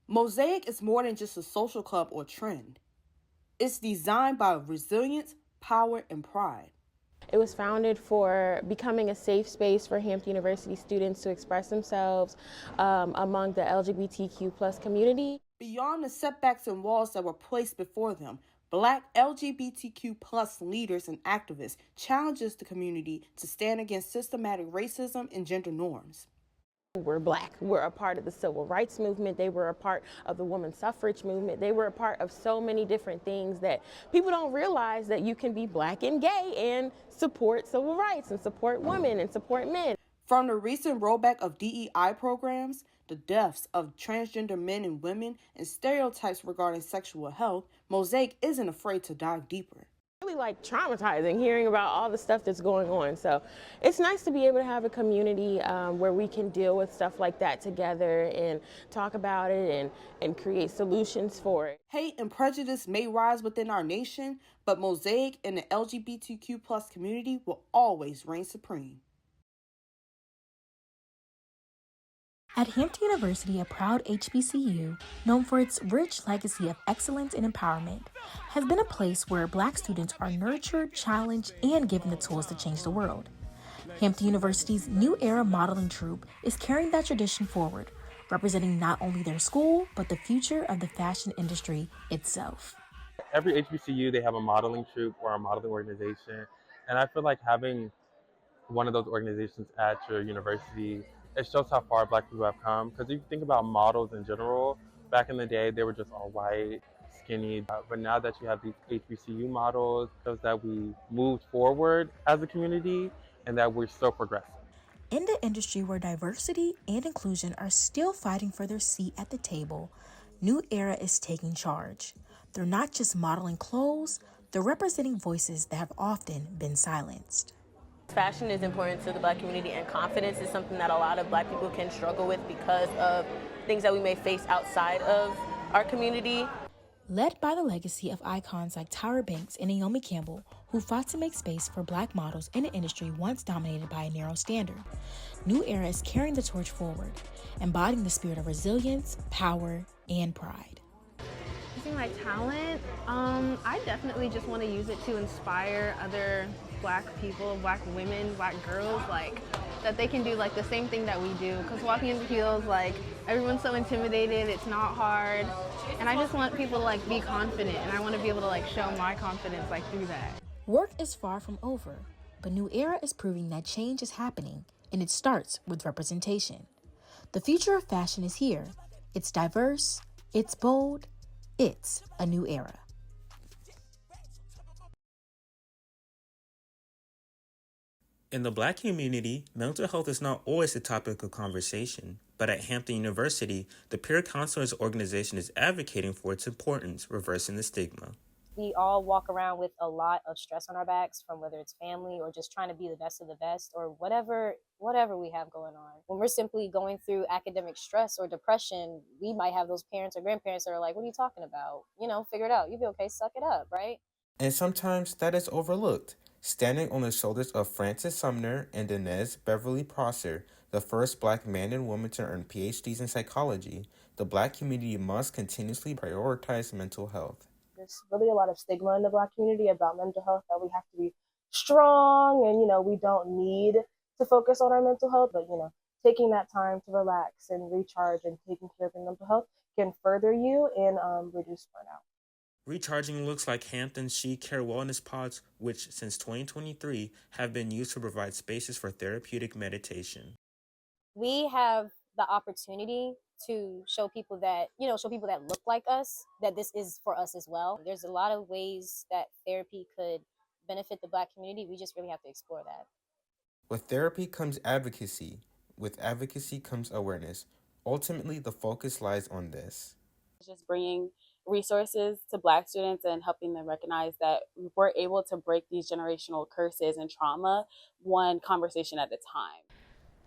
Mosaic is more than just a social club or trend. It's designed by resilience, power, and pride. It was founded for becoming a safe space for Hampton University students to express themselves among the LGBTQ+ community. Beyond the setbacks and walls that were placed before them, Black LGBTQ+ leaders and activists challenges the community to stand against systematic racism and gender norms. We're Black. We're a part of the civil rights movement. They were a part of the women's suffrage movement. They were a part of so many different things that people don't realize, that you can be Black and gay and support civil rights and support women and support men. From the recent rollback of DEI programs, the deaths of transgender men and women, and stereotypes regarding sexual health, Mosaic isn't afraid to dive deeper. Really like traumatizing hearing about all the stuff that's going on. So it's nice to be able to have a community where we can deal with stuff like that together and talk about it and create solutions for it. Hate and prejudice may rise within our nation, but Mosaic and the LGBTQ+ community will always reign supreme. At Hampton University, a proud HBCU, known for its rich legacy of excellence and empowerment, has been a place where Black students are nurtured, challenged, and given the tools to change the world. Hampton University's New Era modeling troupe is carrying that tradition forward, representing not only their school, but the future of the fashion industry itself. Every HBCU, they have a modeling troupe or a modeling organization, and I feel like having one of those organizations at your university, it shows how far Black people have come. Because if you think about models in general, back in the day, they were just all white, skinny. But now that you have these HBCU models, it shows that we moved forward as a community and that we're so progressive. In the industry where diversity and inclusion are still fighting for their seat at the table, New Era is taking charge. They're not just modeling clothes, they're representing voices that have often been silenced. Fashion is important to the Black community, and confidence is something that a lot of Black people can struggle with because of things that we may face outside of our community. Led by the legacy of icons like Tyra Banks and Naomi Campbell, who fought to make space for Black models in an industry once dominated by a narrow standard, New Era is carrying the torch forward, embodying the spirit of resilience, power, and pride. Using my talent, I definitely just want to use it to inspire other Black people, Black women, Black girls, like that they can do like the same thing that we do. Because walking in heels, like everyone's so intimidated, it's not hard, and I just want people to like be confident, and I want to be able to like show my confidence like through that. Work is far from over, but New Era is proving that change is happening, and it starts with representation. The future of fashion is here. It's diverse, it's bold, it's a new era. In the Black community, mental health is not always a topic of conversation, but at Hampton University, the Peer Counselors organization is advocating for its importance, reversing the stigma. We all walk around with a lot of stress on our backs, from whether it's family or just trying to be the best of the best, or whatever we have going on. When we're simply going through academic stress or depression, we might have those parents or grandparents that are like, what are you talking about? You know, figure it out. You'll be okay. Suck it up, right? And sometimes that is overlooked. Standing on the shoulders of Francis Sumner and Inez Beverly Prosser, the first Black man and woman to earn PhDs in psychology, the Black community must continuously prioritize mental health. There's really a lot of stigma in the Black community about mental health, that we have to be strong and, we don't need to focus on our mental health, but, taking that time to relax and recharge and taking care of your mental health can further you and reduce burnout. Recharging looks like Hampton's She Care Wellness Pods, which since 2023 have been used to provide spaces for therapeutic meditation. We have the opportunity to show people that look like us, that this is for us as well. There's a lot of ways that therapy could benefit the Black community. We just really have to explore that. With therapy comes advocacy. With advocacy comes awareness. Ultimately, the focus lies on this. Just bringing resources to Black students and helping them recognize that we're able to break these generational curses and trauma one conversation at a time.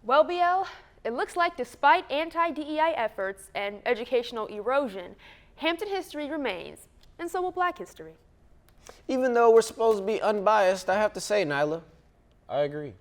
Well, BL, it looks like despite anti-DEI efforts and educational erosion, Hampton history remains, and so will Black history. Even though we're supposed to be unbiased, I have to say, Nyla, I agree.